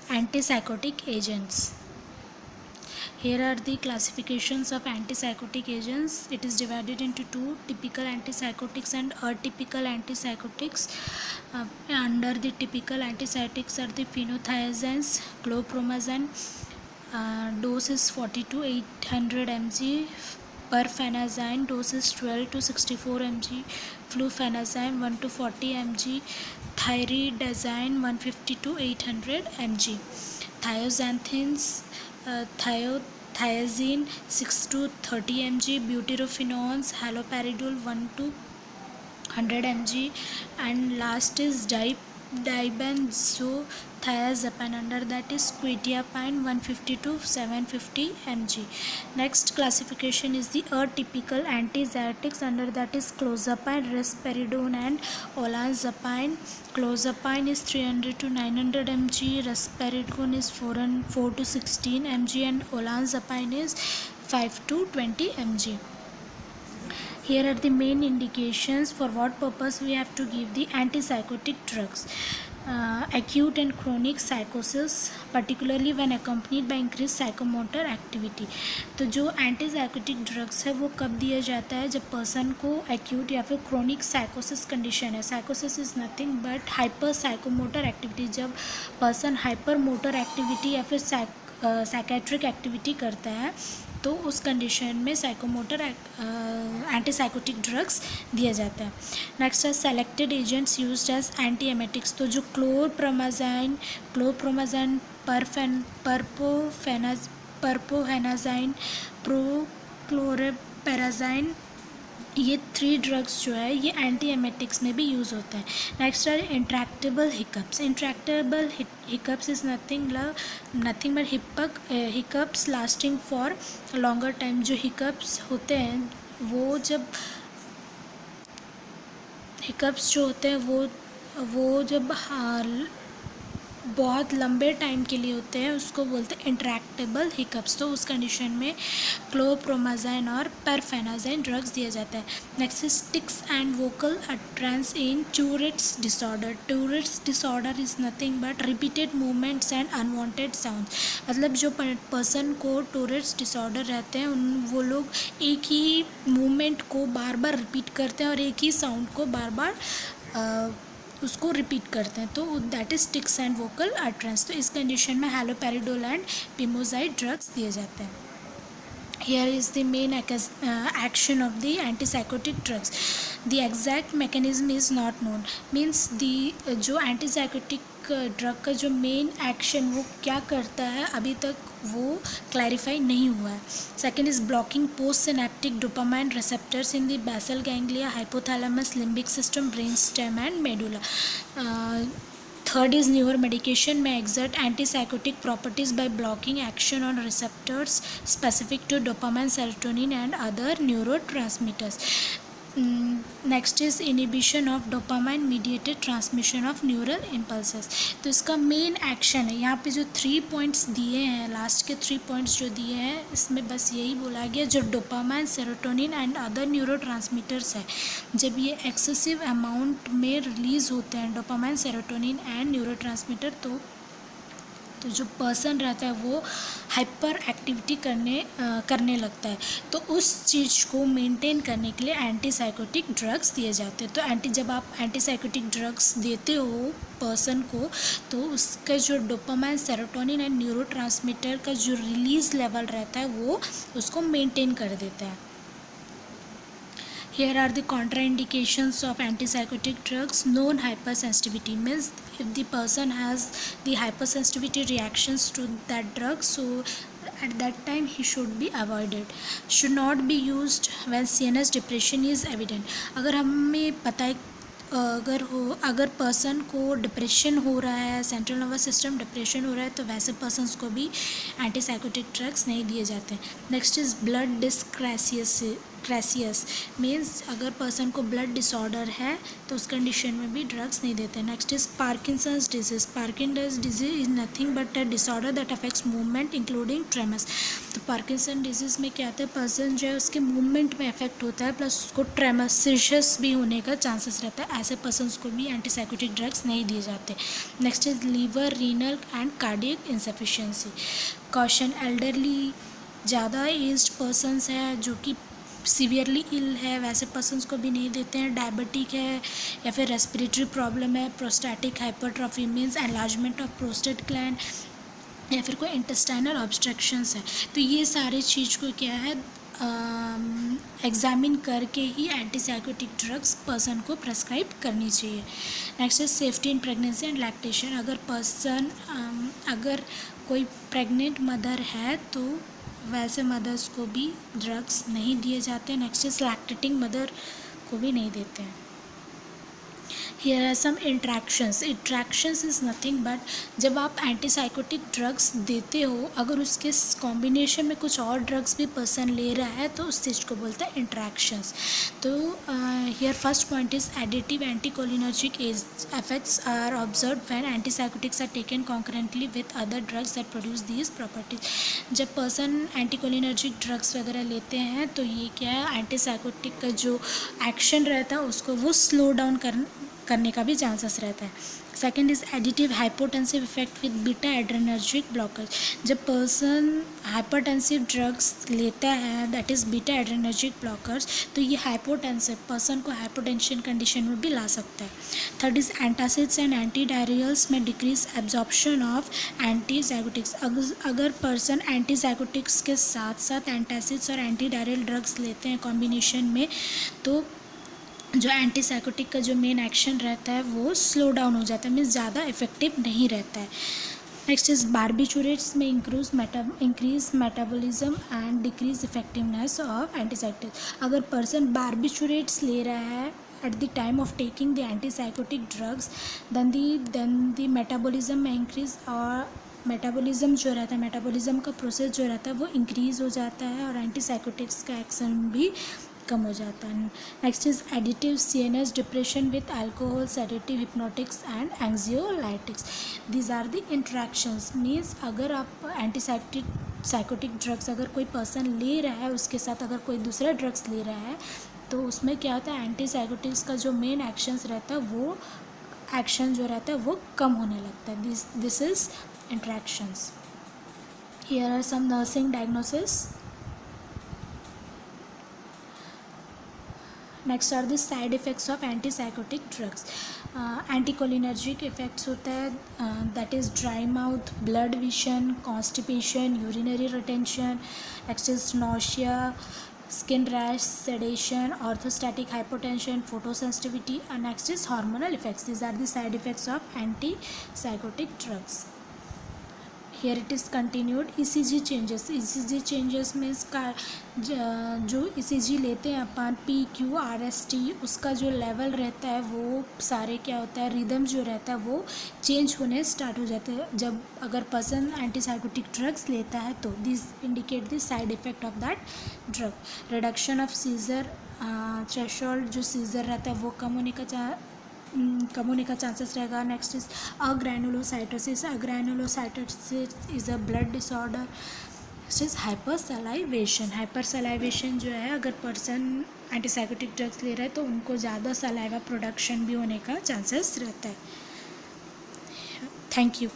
Antipsychotic agents. Here are the classifications of antipsychotic agents. It is divided into two: typical antipsychotics and atypical antipsychotics. Under the typical antipsychotics are the phenothiazines, chlorpromazine. Dose is 40 to 800 mg. Perfenazine dose is 12 to 64 mg. Fluphenazine 1 to 40 mg. Thiridazine 150 to 800 mg. Thioxanthines, thiazine 6 to 30 mg. Butyrophenones, haloperidol 1 to 100 mg. And last is dibenzothiazepine. Under that is quetiapine 150 to 750 mg. Next classification is the atypical antipsychotics. Under that is clozapine, risperidone and olanzapine. Clozapine is 300 to 900 mg. Risperidone is 4 to 16 mg and olanzapine is 5 to 20 mg. Here are the main indications for what purpose we have to give the antipsychotic drugs. Acute and chronic psychosis, particularly when accompanied by increased psychomotor activity. तो जो antipsychotic drugs है वो कब दिया जाता है? जब person को एक्यूट या फिर क्रोनिक साइकोसिस कंडीशन है. साइकोसिस is nothing but hyper psychomotor activity. जब पर्सन हाइपर मोटर एक्टिविटी या फिर साइकेट्रिक एक्टिविटी करता है तो उस कंडीशन में साइकोमोटर एंटीसाइकोटिक ड्रग्स दिया जाता है. नेक्स्ट है selected agents used as antiemetics. तो जो क्लोरप्रोमाजाइन, परपोहेनाजाइन, प्रोक्लोरेपेराजाइन, ये 3 ड्रग्स जो है ये एंटीएमेटिक्स में भी यूज़ होता है. नेक्स्ट है intractable hiccups. Intractable hiccups is nothing but hiccups lasting for longer time. जो हिकअप्स होते हैं वो जब हिकअप्स जो होते हैं वो जब बहुत लंबे टाइम के लिए होते हैं उसको बोलते हैं इंट्रैक्टेबल हिकअप्स. तो उस कंडीशन में क्लोरप्रोमाजाइन और परफेनाजाइन ड्रग्स दिया जाता है. Next is tics and vocal utterances in Tourette's disorder. Tourette's disorder is nothing but repeated movements and unwanted sound. मतलब जो पर्सन को टूरेट्स डिसऑर्डर रहते हैं वो लोग एक ही मूवमेंट को बार बार रिपीट करते हैं और एक ही साउंड को बार बार उसको रिपीट करते हैं. तो that is tics and vocal utterances. तो इस कंडीशन में हैलोपेरिडोल एंड पिमोजाइड ड्रग्स दिए जाते हैं. Here is the main action of the antipsychotic drugs. The exact mechanism is not known. Means जो antipsychotic ड्रग का जो मेन एक्शन वो क्या करता है अभी तक वो क्लैरिफाई नहीं हुआ है. Second is blocking post synaptic dopamine receptors in the basal ganglia, hypothalamus, limbic system, brain stem and medulla. Third is neuromedication may exert antipsychotic properties by blocking action on receptors specific to dopamine, serotonin and other neurotransmitters. Next is inhibition of dopamine mediated transmission of neural impulses. तो इसका main action है. यहाँ पे जो 3 points दिए हैं, last के 3 points जो दिए हैं इसमें बस यही बोला गया जो dopamine, serotonin and other neuro transmitters है जब ये एक्सेसिव अमाउंट में रिलीज़ होते हैं dopamine, serotonin and neuro transmitter तो जो पर्सन रहता है वो हाइपर एक्टिविटी करने लगता है. तो उस चीज़ को मेंटेन करने के लिए एंटीसाइकोटिक ड्रग्स दिए जाते हैं. तो जब आप एंटीसाइकोटिक ड्रग्स देते हो पर्सन को तो उसका जो डोपामाइन, सेरोटोनिन एंड न्यूरोट्रांसमीटर का जो रिलीज़ लेवल रहता है वो उसको मेंटेन कर देता है. Here are the contraindications of antipsychotic drugs. Known hypersensitivity means if the person has the hypersensitivity reactions to that drug, so at that time he should be avoided. Should not be used when CNS depression is evident. अगर हमें पता है अगर person को depression हो रहा है, central nervous system depression हो रहा है तो वैसे पर्सनस को भी एंटीसाइकोटिक ड्रग्स नहीं दिए जाते हैं. नेक्स्ट इज़ ब्लड क्रेसियस मीन्स अगर पर्सन को ब्लड डिसऑर्डर है तो उस कंडीशन में भी ड्रग्स नहीं देते। Next is Parkinson's disease. Parkinson's disease is nothing but a disorder that affects movement including tremors. तो पार्किंसन डिजीज़ में क्या होता है, पर्सन जो है उसके मूवमेंट में इफेक्ट होता है प्लस उसको ट्रेमर सीरियस भी होने का चांसेस रहता है। ऐसे पर्सनस को भी एंटीसाइकोटिक ड्रग्स नहीं दिए जाते। Next is liver renal and cardiac insufficiency. Caution elderly, ज़्यादा एज्ड पर्सनस है जो कि सीवियरली इल है वैसे पर्सनस को भी नहीं देते हैं। डायबिटिक है या फिर रेस्पिरेटरी प्रॉब्लम है, prostatic hypertrophy means enlargement of prostate gland या फिर कोई इंटेस्टाइनल ऑब्स्ट्रक्शंस है। तो ये सारे चीज़ को क्या है एग्जामिन करके ही एंटीसाइकोटिक ड्रग्स पर्सन को प्रेस्क्राइब करनी चाहिए। Next is safety in pregnancy and lactation. अगर कोई प्रेग्नेंट मदर है तो वैसे मदर्स को भी ड्रग्स नहीं दिए जाते। नेक्स्ट इज लैक्टेटिंग मदर को भी नहीं देते हैं। Here are some interactions. Interactions is nothing but जब आप एंटीसाइकोटिक ड्रग्स देते हो अगर उसके कॉम्बिनेशन में कुछ और ड्रग्स भी पर्सन ले रहा है तो उस चीज़ को बोलते हैं इंट्रैक्शंस। तो here first point is additive anticholinergic effects are observed when antipsychotics are taken concurrently with other drugs that produce these properties. जब पर्सन एंटीकोलिनर्जिक ड्रग्स वगैरह लेते हैं तो ये क्या है, एंटीसाइकोटिक का जो एक्शन रहता है उसको वो स्लो डाउन करने का भी चांसेस रहता है। Second is additive hypotensive effect with beta adrenergic blockers. जब पर्सन हाइपरटेंसिव ड्रग्स लेता है that is beta adrenergic blockers तो ये हाइपोटेंसिव पर्सन को हाइपोटेंशन कंडीशन में भी ला सकता है। Third is antacids and anti diarrhoeals में डिक्रीज एब्जॉर्प्शन ऑफ एंटीसाइकोटिक्स। अगर पर्सन एंटीसाइकोटिक्स के साथ साथ एंटासिड्स और एंटी डायरियल ड्रग्स लेते हैं कॉम्बिनेशन में तो जो एंटीसाइकोटिक का जो मेन एक्शन रहता है वो स्लो डाउन हो जाता है, मीन्स ज़्यादा इफेक्टिव नहीं रहता है। नेक्स्ट इज बार्बिचुरेट्स में increase metabolism and decrease effectiveness of antipsychotics. अगर पर्सन बार्बिचुरेट्स ले रहा है at the time of taking the antipsychotic drugs then the metabolism में increase और मेटाबॉलिज्म जो रहता है मेटाबॉलिज्म का प्रोसेस जो रहता है वो इंक्रीज़ हो जाता है और एंटीसाइकोटिक्स का एक्शन भी कम हो जाता है। Next is additive CNS depression with alcohol sedative hypnotics and anxiolytics. These are the interactions means अगर आप एंटीसाइकोटिक ड्रग्स अगर कोई पर्सन ले रहा है उसके साथ अगर कोई दूसरा ड्रग्स ले रहा है तो उसमें क्या होता है एंटीसाइकोटिक्स का जो मेन एक्शंस रहता है वो एक्शन जो रहता है वो कम होने लगता है। This is interactions. Here are some nursing diagnosis. Next are the side effects of antipsychotic drugs. Anticholinergic effects होता है that is dry mouth, blood vision, constipation, urinary retention. Next is nausea, skin rash, sedation, orthostatic hypotension, photosensitivity, and next is hormonal effects. These are the side effects of antipsychotic drugs. Here it is continued. ECG changes. ECG changes means का जो ECG लेते हैं अपन PQRST उसका जो level रहता है वो सारे क्या होता है रिदम जो रहता है वो चेंज होने स्टार्ट हो जाते हैं जब अगर पर्सन एंटीसाइकोटिक ड्रग्स लेता है तो this indicate the side effect of that drug. Reduction of seizure threshold, जो सीजर रहता है वो कम होने का चांसेस रहेगा। Next is agranulocytosis. Agranulocytosis is a blood disorder. Next is hypersalivation. Hypersalivation जो है अगर पर्सन एंटीसाइकोटिक ड्रग्स ले रहा है तो उनको ज़्यादा सलाइवा प्रोडक्शन भी होने का चांसेस रहता है। Thank you.